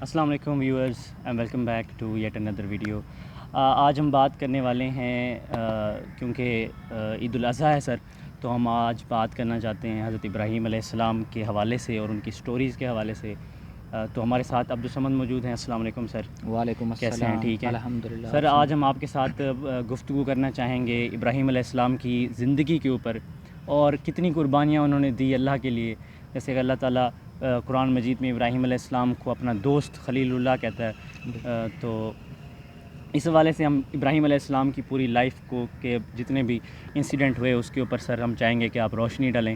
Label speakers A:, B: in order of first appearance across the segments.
A: السلام علیکم viewers and welcome back to yet another video. آج ہم بات کرنے والے ہیں کیونکہ عید الاضحیٰ ہے سر، تو ہم آج بات کرنا چاہتے ہیں حضرت ابراہیم علیہ السلام کے حوالے سے اور ان کی سٹوریز کے حوالے سے. تو ہمارے ساتھ عبدالصمد موجود ہیں. السلام علیکم سر.
B: وعلیکم السلام.
A: کیسے ہیں؟ ٹھیک ہیں
B: الحمدللہ.
A: سر آج ہم آپ کے ساتھ گفتگو کرنا چاہیں گے ابراہیم علیہ السلام کی زندگی کے اوپر اور کتنی قربانیاں انہوں نے دی اللہ کے لیے. جیسے کہ اللہ تعالیٰ قرآن مجید میں ابراہیم علیہ السلام کو اپنا دوست خلیل اللہ کہتا ہے. تو اس حوالے سے ہم ابراہیم علیہ السلام کی پوری لائف کو کے جتنے بھی انسیڈنٹ ہوئے اس کے اوپر سر ہم چاہیں گے کہ آپ روشنی ڈالیں.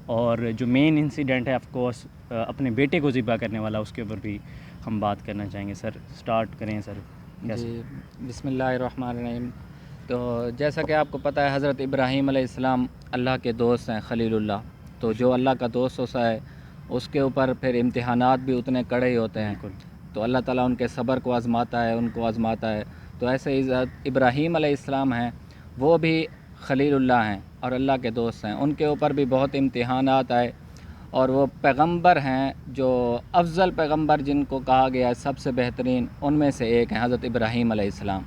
A: اور جو مین انسیڈنٹ ہے آف کورس اپنے بیٹے کو ذبح کرنے والا، اس کے اوپر بھی ہم بات کرنا چاہیں گے. سر سٹارٹ کریں سر.
B: جی بسم اللہ الرحمن الرحیم. تو جیسا کہ آپ کو پتہ ہے حضرت ابراہیم علیہ السلام اللہ کے دوست ہیں، خلیل اللہ. تو جو اللہ کا دوست ہوتا ہے اس کے اوپر پھر امتحانات بھی اتنے کڑے ہی ہوتے ہیں. تو اللہ تعالیٰ ان کے صبر کو آزماتا ہے، ان کو آزماتا ہے. تو ایسے ہی ابراہیم علیہ السلام ہیں، وہ بھی خلیل اللہ ہیں اور اللہ کے دوست ہیں. ان کے اوپر بھی بہت امتحانات آئے اور وہ پیغمبر ہیں جو افضل پیغمبر جن کو کہا گیا ہے سب سے بہترین، ان میں سے ایک ہیں حضرت ابراہیم علیہ السلام.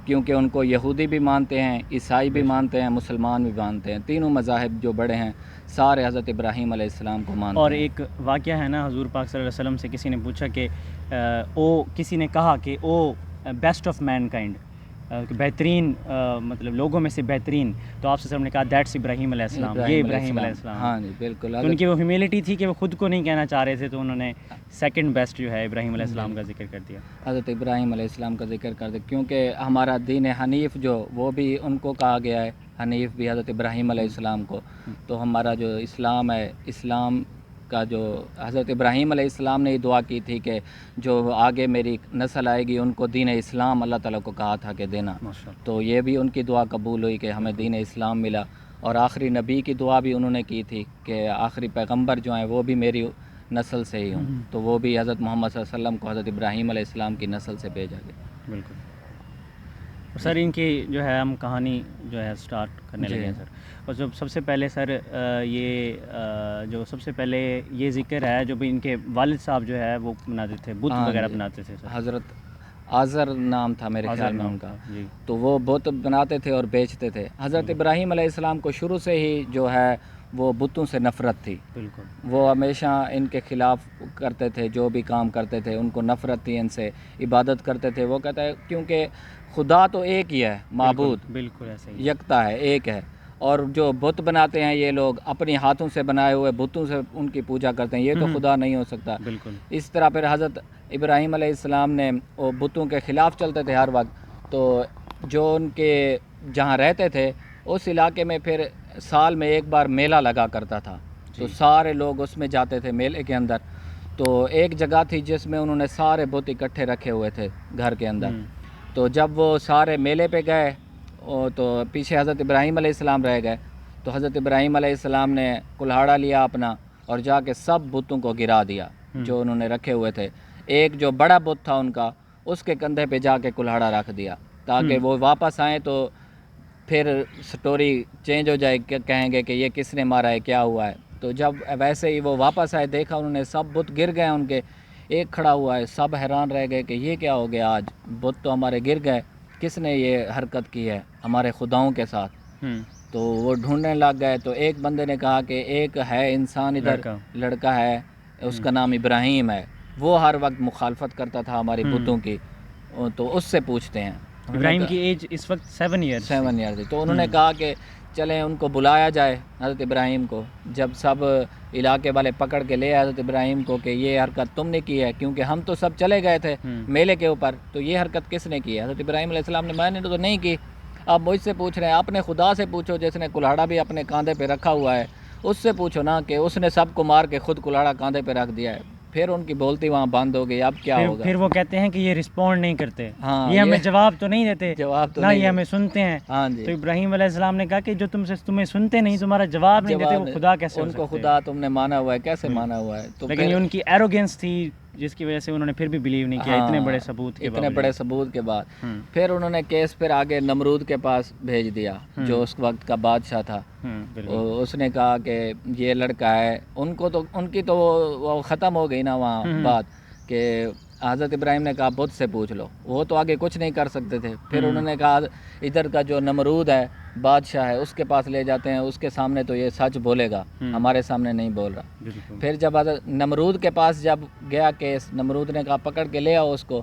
B: کیونکہ ان کو یہودی بھی مانتے ہیں، عیسائی بھی مانتے ہیں، مسلمان بھی مانتے ہیں. تینوں مذاہب جو بڑے ہیں سارے حضرت ابراہیم علیہ السلام کو مانتے ہیں.
A: اور ایک واقعہ ہے نا، حضور پاک صلی اللہ علیہ وسلم سے کسی نے پوچھا کہ کسی نے کہا کہ او بیسٹ آف مین کائنڈ، بہترین مطلب لوگوں میں سے بہترین. تو آپ صلی اللہ علیہ وسلم نے کہا دیٹس ابراہیم علیہ السلام، یہ ابراہیم علیہ السلام.
B: ہاں جی بالکل.
A: تو ان کی وہ ہیوملٹی تھی کہ وہ خود کو نہیں کہنا چاہ رہے تھے، تو انہوں نے سیکنڈ بیسٹ جو ہے ابراہیم علیہ السلام کا ذکر کر دیا.
B: حضرت ابراہیم علیہ السلام کا ذکر کر دے کیونکہ ہمارا دین حنیف جو وہ بھی ان کو کہا گیا ہے، حنیف بھی حضرت ابراہیم علیہ السلام کو. تو ہمارا جو اسلام ہے، اسلام کا جو حضرت ابراہیم علیہ السلام نے یہ دعا کی تھی کہ جو آگے میری نسل آئے گی ان کو دین اسلام اللہ تعالیٰ کو کہا تھا کہ دینا. تو یہ بھی ان کی دعا قبول ہوئی کہ ہمیں دین اسلام ملا. اور آخری نبی کی دعا بھی انہوں نے کی تھی کہ آخری پیغمبر جو ہیں وہ بھی میری نسل سے ہی ہوں. تو وہ بھی حضرت محمد صلی اللہ علیہ وسلم کو حضرت ابراہیم علیہ السلام کی نسل سے بھیجا گیا.
A: بالکل. سر ان کی جو ہے ہم کہانی جو ہے سٹارٹ کرنے لگے ہیں سر. اور جو سب سے پہلے سر یہ جو سب سے پہلے یہ ذکر ہے جو بھی ان کے والد صاحب جو ہے وہ بناتے تھے، بت وغیرہ بناتے تھے سر.
B: حضرت آذر نام تھا میرے خیال میں ان کا.
A: جی.
B: تو وہ بت بناتے تھے اور بیچتے تھے. حضرت ابراہیم علیہ السلام کو شروع سے ہی جو ہے وہ بتوں سے نفرت تھی.
A: بالکل.
B: وہ ہمیشہ ان کے خلاف کرتے تھے، جو بھی کام کرتے تھے ان کو نفرت تھی ان سے. عبادت کرتے تھے. وہ کہتا ہے کیونکہ خدا تو ایک ہی ہے، معبود
A: بالکل ایسے ہی
B: یکتا ہے، ایک ہے. اور جو بت بناتے ہیں یہ لوگ اپنی ہاتھوں سے بنائے ہوئے بتوں سے ان کی پوجا کرتے ہیں، یہ تو خدا نہیں ہو سکتا.
A: بالکل.
B: اس طرح پھر حضرت ابراہیم علیہ السلام نے وہ بتوں کے خلاف چلتے تھے ہر وقت. تو جو ان کے جہاں رہتے تھے اس علاقے میں پھر سال میں ایک بار میلہ لگا کرتا تھا. تو سارے لوگ اس میں جاتے تھے میلے کے اندر. تو ایک جگہ تھی جس میں انہوں نے سارے بت اکٹھے رکھے ہوئے تھے گھر کے اندر. تو جب وہ سارے میلے پہ گئے تو پیچھے حضرت ابراہیم علیہ السلام رہ گئے. تو حضرت ابراہیم علیہ السلام نے کلہاڑا لیا اپنا اور جا کے سب بتوں کو گرا دیا جو انہوں نے رکھے ہوئے تھے. ایک جو بڑا بت تھا ان کا اس کے کندھے پہ جا کے کلہاڑا رکھ دیا تاکہ وہ واپس آئیں تو پھر سٹوری چینج ہو جائے، کہیں گے کہ یہ کس نے مارا ہے، کیا ہوا ہے. تو جب ویسے ہی وہ واپس آئے دیکھا انہوں نے سب بت گر گئے ان کے، ایک کھڑا ہوا ہے. سب حیران رہ گئے کہ یہ کیا ہو گیا، آج بت تو ہمارے گر گئے، کس نے یہ حرکت کی ہے ہمارے خداؤں کے ساتھ. تو وہ ڈھونڈنے لگ گئے. تو ایک بندے نے کہا کہ ایک ہے انسان ادھر، لڑکا ہے اس کا نام ابراہیم ہے، وہ ہر وقت مخالفت کرتا تھا ہماری بتوں کی، تو اس سے پوچھتے ہیں.
A: ابراہیم کی ایج اس وقت 7 ایئر
B: تھی. تو انہوں نے کہا کہ چلیں ان کو بلایا جائے حضرت ابراہیم کو. جب سب علاقے والے پکڑ کے لے حضرت ابراہیم کو کہ یہ حرکت تم نے کی ہے، کیونکہ ہم تو سب چلے گئے تھے میلے کے اوپر، تو یہ حرکت کس نے کی ہے. حضرت ابراہیم علیہ السلام نے میں نے تو نہیں کی. آپ مجھ سے پوچھ رہے ہیں، اپنے خدا سے پوچھو جس نے کلہاڑا بھی اپنے کاندھے پہ رکھا ہوا ہے، اس سے پوچھو نا کہ اس نے سب کو مار کے خود کلہاڑا کاندھے پہ رکھ دیا ہے. پھر ان کی بولتی وہاں بند ہو گئی. اب کیا ہوگا؟
A: پھر وہ کہتے ہیں کہ یہ رسپونڈ نہیں کرتے، یہ ہمیں جواب تو نہیں دیتے، نہ یہ ہمیں سنتے ہیں. تو ابراہیم علیہ السلام نے کہا کہ جو تمہیں سنتے نہیں، تمہارا جواب نہیں دیتے، وہ خدا کیسے ہو سکتے؟
B: ان کو خدا تم نے مانا ہوا ہے، کیسے مانا ہوا ہے؟
A: لیکن یہ ان کی ایروگینس تھی جس کی وجہ سے انہوں نے پھر بھی بلیو نہیں کیا اتنے بڑے ثبوت
B: کے بعد. پھر انہوں نے کیس پھر آگے نمرود کے پاس بھیج دیا جو اس وقت کا بادشاہ تھا. اس نے کہا کہ یہ لڑکا ہے، ان کی تو وہ ختم ہو گئی نا وہاں بات کہ حضرت ابراہیم نے کہا بت سے پوچھ لو، وہ تو آگے کچھ نہیں کر سکتے تھے. پھر انہوں نے کہا ادھر کا جو نمرود ہے بادشاہ ہے اس کے پاس لے جاتے ہیں، اس کے سامنے تو یہ سچ بولے گا، ہمارے سامنے نہیں بول رہا.
A: بالکل.
B: پھر جب حضرت نمرود کے پاس جب گیا کیس، نمرود نے کہا پکڑ کے لے آؤ اس کو.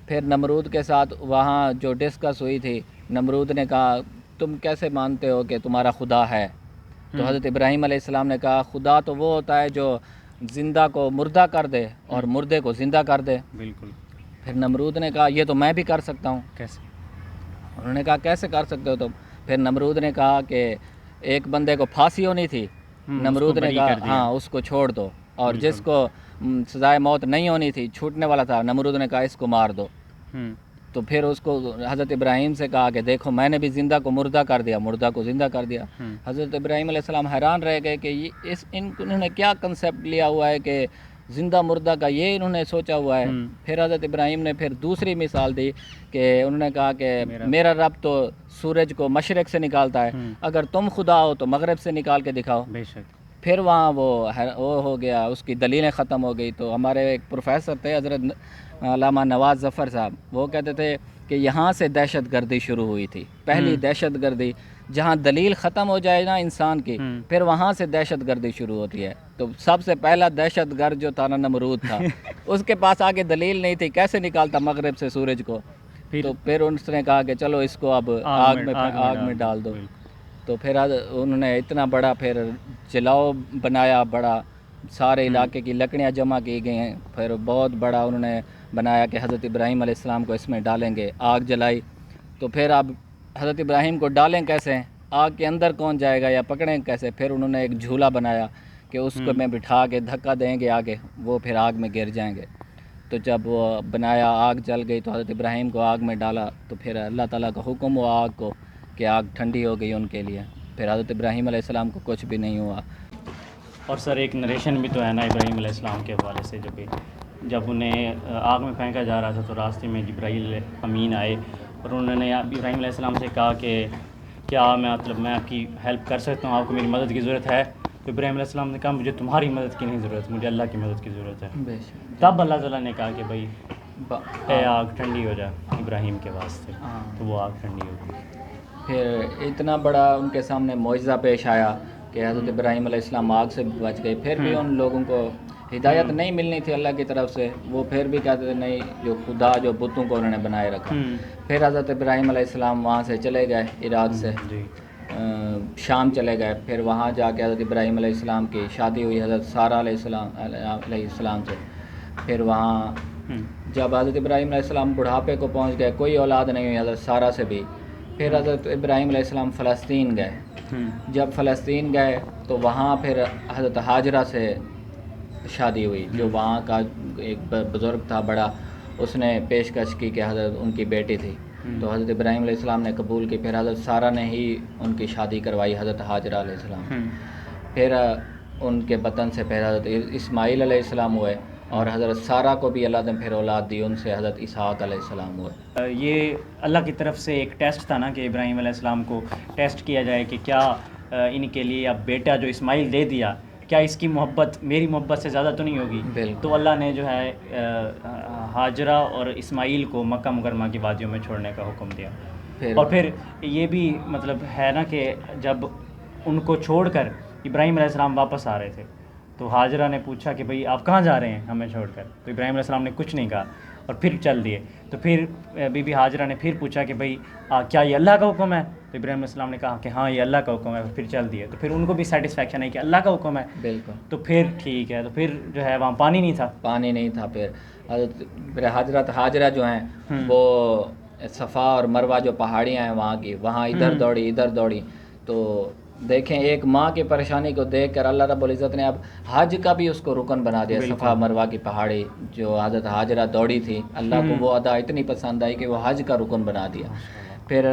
B: پھر نمرود کے ساتھ وہاں جو ڈسکس ہوئی تھی، نمرود نے کہا تم کیسے مانتے ہو کہ تمہارا خدا ہے؟ تو حضرت ابراہیم علیہ السلام نے کہا خدا تو وہ ہوتا ہے جو زندہ کو مردہ کر دے اور مردے کو زندہ کر دے.
A: بالکل.
B: پھر نمرود نے کہا یہ تو میں بھی کر سکتا ہوں.
A: کیسے؟
B: انہوں نے کہا کیسے کر سکتے ہو تم؟ پھر نمرود نے کہا کہ ایک بندے کو پھانسی ہونی تھی، نمرود نے کہا ہاں اس کو چھوڑ دو، اور جس کو سزائے موت نہیں ہونی تھی، چھوٹنے والا تھا، نمرود نے کہا اس کو مار دو. تو پھر اس کو حضرت ابراہیم سے کہا کہ دیکھو میں نے بھی زندہ کو مردہ کر دیا، مردہ کو زندہ کر دیا. حضرت ابراہیم علیہ السلام حیران رہ گئے کہ انہوں نے کیا کنسیپٹ لیا ہوا ہے کہ زندہ مردہ کا، یہ انہوں نے سوچا ہوا ہے. پھر حضرت ابراہیم نے پھر دوسری مثال دی کہ انہوں نے کہا کہ میرا رب تو سورج کو مشرق سے نکالتا ہے، اگر تم خدا ہو تو مغرب سے نکال کے دکھاؤ.
A: بے شک.
B: پھر وہاں وہ ہو گیا، اس کی دلیلیں ختم ہو گئی. تو ہمارے ایک پروفیسر تھے حضرت علامہ نواز ظفر صاحب، وہ کہتے تھے کہ یہاں سے دہشت گردی شروع ہوئی تھی. پہلی دہشت گردی جہاں دلیل ختم ہو جائے نا انسان کی، پھر وہاں سے دہشت گردی شروع ہوتی ہے. تو سب سے پہلا دہشت گرد جو تھا نا نمرود تھا، اس کے پاس آگے دلیل نہیں تھی، کیسے نکالتا مغرب سے سورج کو. تو پھر اس نے کہا کہ چلو اس کو اب آگ میں ڈال دو. تو پھر انہوں نے اتنا بڑا پھر جلاؤ بنایا، بڑا سارے علاقے کی لکڑیاں جمع کی گئی ہیں. پھر بہت بڑا انہوں نے بنایا کہ حضرت ابراہیم علیہ السلام کو اس میں ڈالیں گے. آگ جلائی. تو پھر اب حضرت ابراہیم کو ڈالیں کیسے، آگ کے اندر کون جائے گا یا پکڑیں کیسے؟ پھر انہوں نے ایک جھولا بنایا کہ اس کو میں بٹھا کے دھکا دیں گے آگے، وہ پھر آگ میں گر جائیں گے. تو جب وہ بنایا، آگ جل گئی تو حضرت ابراہیم کو آگ میں ڈالا. تو پھر اللہ تعالیٰ کا حکم ہوا آگ کو کہ آگ ٹھنڈی ہو گئی ان کے لیے. پھر حضرت ابراہیم علیہ السلام کو کچھ بھی نہیں ہوا.
A: اور سر ایک نریشن بھی تو ہے نا ابراہیم علیہ السلام کے حوالے سے، جب انہیں آگ میں پھینکا جا رہا تھا تو راستے میں جبرائیل امین آئے اور انہوں نے ابراہیم علیہ السلام سے کہا کہ کیا میں آپ کی ہیلپ کر سکتا ہوں، آپ کو میری مدد کی ضرورت ہے؟ تو ابراہیم علیہ السلام نے کہا مجھے تمہاری مدد کی نہیں ضرورت، مجھے اللہ کی مدد کی ضرورت ہے. تب اللہ تعالیٰ نے کہا کہ بھائی اے آگ ٹھنڈی ہو جا ابراہیم کے واسطے. تو وہ آگ ٹھنڈی ہو گئی.
B: پھر اتنا بڑا ان کے سامنے معجزہ پیش آیا کہ حضرت ابراہیم علیہ السلام آگ سے بچ گئے. پھر بھی ان لوگوں کو ہدایت نہیں ملنی تھی اللہ کی طرف سے، وہ پھر بھی کہتے تھے نہیں، جو خدا جو بتوں کو انہوں نے بنائے رکھا. پھر حضرت ابراہیم علیہ السلام وہاں سے چلے گئے، عراق سے شام چلے گئے. پھر وہاں جا کے حضرت ابراہیم علیہ السلام کی شادی ہوئی حضرت سارہ علیہ السلام سے. پھر وہاں جب حضرت ابراہیم علیہ السلام بڑھاپے کو پہنچ گئے، کوئی اولاد نہیں ہوئی حضرت سارہ سے بھی. پھر حضرت ابراہیم علیہ السلام فلسطین گئے. جب فلسطین گئے تو وہاں پھر حضرت ہاجرہ سے شادی ہوئی، جو وہاں کا ایک بزرگ تھا بڑا، اس نے پیشکش کی کہ حضرت ان کی بیٹی تھی. تو حضرت ابراہیم علیہ السلام نے قبول کی. پھر حضرت سارہ نے ہی ان کی شادی کروائی حضرت ہاجرہ علیہ السلام. پھر ان کے بطن سے پھر حضرت اسماعیل علیہ السلام ہوئے، اور حضرت سارہ کو بھی اللہ نے پھر اولاد دی، ان سے حضرت اسحاق علیہ السلام ہوئے.
A: یہ اللہ کی طرف سے ایک ٹیسٹ تھا نا کہ ابراہیم علیہ السلام کو ٹیسٹ کیا جائے کہ کیا ان کے لیے اب بیٹا جو اسماعیل دے دیا، کیا اس کی محبت میری محبت سے زیادہ تو نہیں ہوگی؟ تو اللہ نے جو ہے ہاجرہ اور اسماعیل کو مکہ مکرمہ کی وادیوں میں چھوڑنے کا حکم دیا. اور پھر یہ بھی مطلب ہے نا کہ جب ان کو چھوڑ کر ابراہیم علیہ السلام واپس آ رہے تھے تو حاجرہ نے پوچھا کہ بھئی آپ کہاں جا رہے ہیں ہمیں چھوڑ کر؟ تو ابراہیم علیہ السلام نے کچھ نہیں کہا اور پھر چل دیے. تو پھر بی بی حاجرہ نے پھر پوچھا کہ بھئی کیا یہ اللہ کا حکم ہے؟ تو ابراہیم علیہ السلام نے کہا کہ ہاں یہ اللہ کا حکم ہے. پھر چل دیے. تو پھر ان کو بھی سیٹسفیکشن ہے کہ اللہ کا حکم ہے.
B: بالکل.
A: تو پھر ٹھیک ہے. تو پھر جو ہے وہاں پانی نہیں تھا.
B: پھر حضرت ہاجرہ جو ہیں وہ صفا اور مروہ جو پہاڑیاں ہیں وہاں کی، وہاں ادھر دوڑی. تو دیکھیں ایک ماں کی پریشانی کو دیکھ کر اللہ رب العزت نے اب حج کا بھی اس کو رکن بنا دیا. صفا مروہ کی پہاڑی جو حضرت ہاجرہ دوڑی تھی، اللہ کو وہ ادا اتنی پسند آئی کہ وہ حج کا رکن بنا دیا. پھر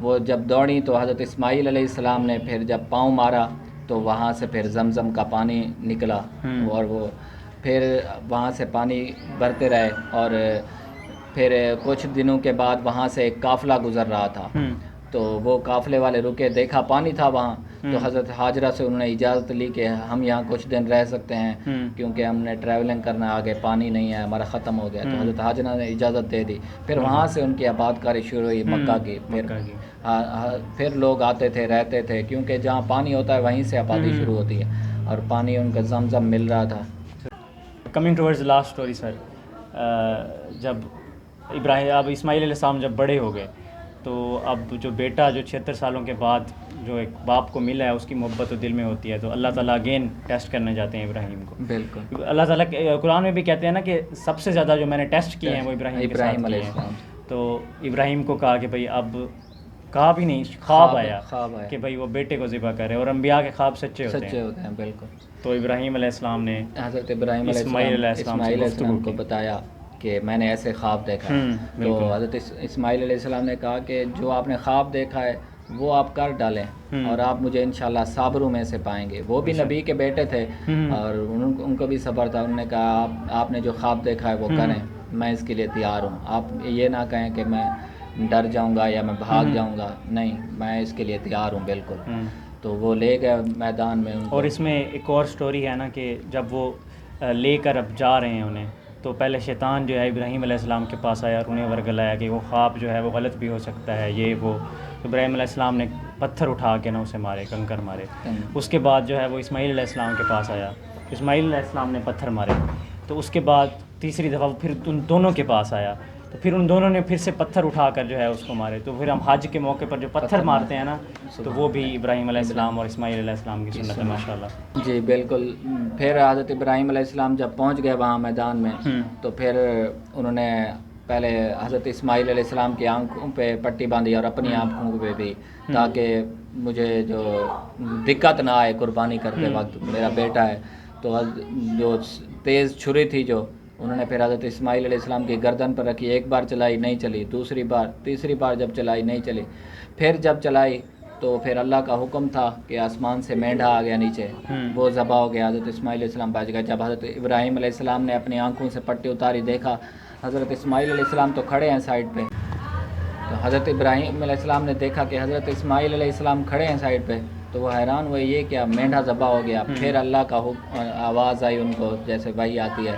B: وہ جب دوڑی تو حضرت اسماعیل علیہ السلام نے پھر جب پاؤں مارا تو وہاں سے پھر زمزم کا پانی نکلا، اور وہ پھر وہاں سے پانی بھرتے رہے. اور پھر کچھ دنوں کے بعد وہاں سے ایک قافلہ گزر رہا تھا. تو وہ قافلے والے رکے، دیکھا پانی تھا وہاں، تو حضرت حاجرہ سے انہوں نے اجازت لی کہ ہم یہاں کچھ دن رہ سکتے ہیں کیونکہ ہم نے ٹریولنگ کرنا، آگے پانی نہیں ہے، ہمارا ختم ہو گیا. تو حضرت حاجرہ نے اجازت دے دی. پھر وہاں سے ان کی آباد کاری شروع ہوئی مکہ کی. پھر لوگ آتے تھے، رہتے تھے، کیونکہ جہاں پانی ہوتا ہے وہیں سے آبادی شروع ہوتی ہے، اور پانی ان کا زمزم مل رہا تھا.
A: کمنگ ٹورڈز لاسٹ اسٹوری سر، جب اب اسماعیل علیہ السلام جب بڑے ہو گئے تو اب جو بیٹا جو 76 سالوں کے بعد جو ایک باپ کو ملا ہے اس کی محبت تو دل میں ہوتی ہے، تو اللہ تعالیٰ اگین ٹیسٹ کرنے جاتے ہیں ابراہیم کو.
B: بالکل.
A: اللہ تعالیٰ قرآن میں بھی کہتے ہیں نا کہ سب سے زیادہ جو میں نے ٹیسٹ کیے ہیں وہ ابراہیم
B: علیہ
A: کے ساتھ کیے
B: السلام.
A: ہیں. تو ابراہیم کو کہا کہ بھائی، اب کہا بھی نہیں، خواب آیا کہ بھائی وہ بیٹے کو ذبح کرے، اور انبیاء کے خواب سچے ہوتے ہیں.
B: بالکل.
A: تو ابراہیم علیہ السلام نے
B: حضرت ابراہیم
A: اسماعیل علیہ
B: السلام کو بتایا کہ میں نے ایسے خواب دیکھا ہے. تو حضرت اسماعیل علیہ السلام نے کہا کہ جو آپ نے خواب دیکھا ہے وہ آپ کر ڈالیں، اور آپ مجھے انشاءاللہ صابروں میں سے پائیں گے. وہ بھی نبی کے بیٹے تھے اور ان کو بھی صبر تھا. انہوں نے کہا آپ نے جو خواب دیکھا ہے وہ کریں، میں اس کے لیے تیار ہوں. آپ یہ نہ کہیں کہ میں ڈر جاؤں گا یا میں بھاگ جاؤں گا، نہیں، میں اس کے لیے تیار ہوں بالکل. تو وہ لے گئے میدان میں.
A: اور اس میں ایک اور سٹوری ہے نا کہ جب وہ لے کر اب جا رہے ہیں انہیں، تو پہلے شیطان جو ہے ابراہیم علیہ السلام کے پاس آیا اور انہیں ورگلایا کہ وہ خواب جو ہے وہ غلط بھی ہو سکتا ہے، یہ وہ. ابراہیم علیہ السلام نے پتھر اٹھا کے نا اسے مارے، کنکر مارے. اس کے بعد جو ہے وہ اسماعیل علیہ السلام کے پاس آیا، اسماعیل علیہ السلام نے پتھر مارے. تو اس کے بعد تیسری دفعہ پھر ان دونوں کے پاس آیا، تو پھر ان دونوں نے پھر سے پتھر اٹھا کر جو ہے اس کو مارے. تو پھر ہم حج کے موقع پر جو پتھر مارتے ہیں نا، تو وہ بھی ابراہیم علیہ السلام اور اسماعیل علیہ السلام کی سنت ہے ماشاء اللہ.
B: جی بالکل. پھر حضرت ابراہیم علیہ السلام جب پہنچ گئے وہاں میدان میں، تو پھر انہوں نے پہلے حضرت اسماعیل علیہ السلام کی آنکھوں پہ پٹی باندھی اور اپنی آنکھوں پہ بھی، تاکہ مجھے جو دقت نہ آئے قربانی کرتے وقت، میرا بیٹا ہے. تو جو تیز چھری تھی جو انہوں نے پھر حضرت اسماعیل علیہ السلام کی گردن پر رکھی. ایک بار چلائی نہیں چلی، دوسری بار، تیسری بار جب چلائی نہیں چلی، پھر جب چلائی تو پھر اللہ کا حکم تھا کہ آسمان سے مینڈھا آ گیا نیچے، وہ ذبح ہو گیا. حضرت اسماعیل علیہ السلام بچ گئے. جب حضرت ابراہیم علیہ السلام نے اپنی آنکھوں سے پٹی اتاری، دیکھا حضرت اسماعیل علیہ السلام تو کھڑے ہیں سائڈ پہ. تو حضرت ابراہیم علیہ السلام نے دیکھا کہ حضرت اسماعیل علیہ السلام کھڑے ہیں سائڈ پہ، تو وہ حیران ہوئے، یہ کیا، مینڈھا ذبح ہو گیا. پھر اللہ کا آواز آئی ان کو جیسے وحی آتی ہے.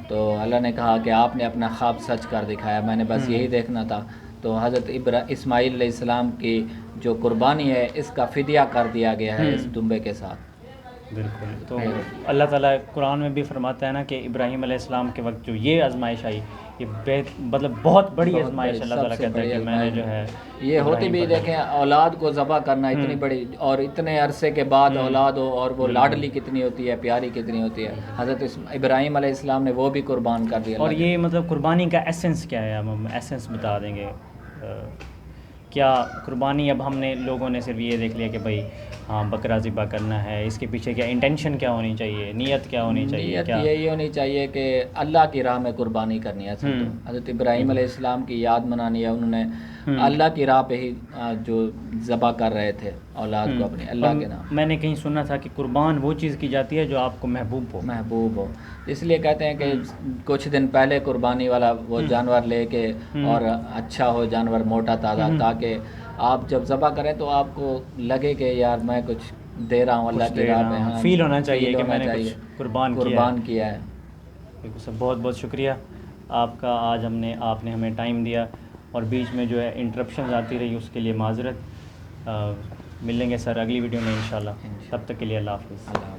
B: تو اللہ نے کہا کہ آپ نے اپنا خواب سچ کر دکھایا، میں نے بس یہی دیکھنا تھا. تو حضرت اسماعیل علیہ السلام کی جو قربانی ہے اس کا فدیہ کر دیا گیا ہے اس دمبے کے ساتھ.
A: بالکل. تو اللہ تعالیٰ قرآن میں بھی فرماتا ہے نا کہ ابراہیم علیہ السلام کے وقت جو یہ آزمائش آئی، یہ مطلب بہت بڑی آزمائش، اللہ تعالیٰ کہتا ہے کہ میں نے جو ہے
B: یہ ہوتی بھی، دیکھیں اولاد کو ذبح کرنا اتنی بڑی، اور اتنے عرصے کے بعد اولاد ہو، اور وہ لاڈلی کتنی ہوتی ہے، پیاری کتنی ہوتی ہے. حضرت ابراہیم علیہ السلام نے وہ بھی قربان کر دیا.
A: اور یہ مطلب قربانی کا ایسنس کیا ہے، ہم ایسنس بتا دیں گے. کیا قربانی، اب ہم نے لوگوں نے صرف یہ دیکھ لیا کہ بھائی ہاں بکرا ذبح کرنا ہے، اس کے پیچھے کیا انٹینشن کیا ہونی چاہیے، نیت کیا ہونی چاہیے؟
B: نیت یہی ہونی چاہیے کہ اللہ کی راہ میں قربانی کرنی ہے. حضرت ابراہیم علیہ السلام کی یاد منانی ہے. انہوں نے اللہ کی راہ پہ ہی جو ذبح کر رہے تھے اولاد کو اپنی، اللہ کے نام.
A: میں نے کہیں سنا تھا کہ قربان وہ چیز کی جاتی ہے جو آپ کو محبوب ہو.
B: اس لیے کہتے ہیں کہ کچھ دن پہلے قربانی والا وہ جانور لے کے، اور اچھا ہو جانور، موٹا تازہ، تاکہ آپ جب ذبح کریں تو آپ کو لگے کہ یار میں کچھ دے رہا ہوں اللہ کی راہ پہ.
A: فیل ہونا چاہیے کہ میں نے کچھ
B: قربان کیا ہے.
A: بالکل سر، بہت بہت شکریہ آپ کا. آج آپ نے ہمیں ٹائم دیا، اور بیچ میں جو ہے انٹرپشنز آتی رہی، اس کے لیے معذرت. ملیں گے سر اگلی ویڈیو میں انشاءاللہ. تب تک کے لیے اللہ حافظ.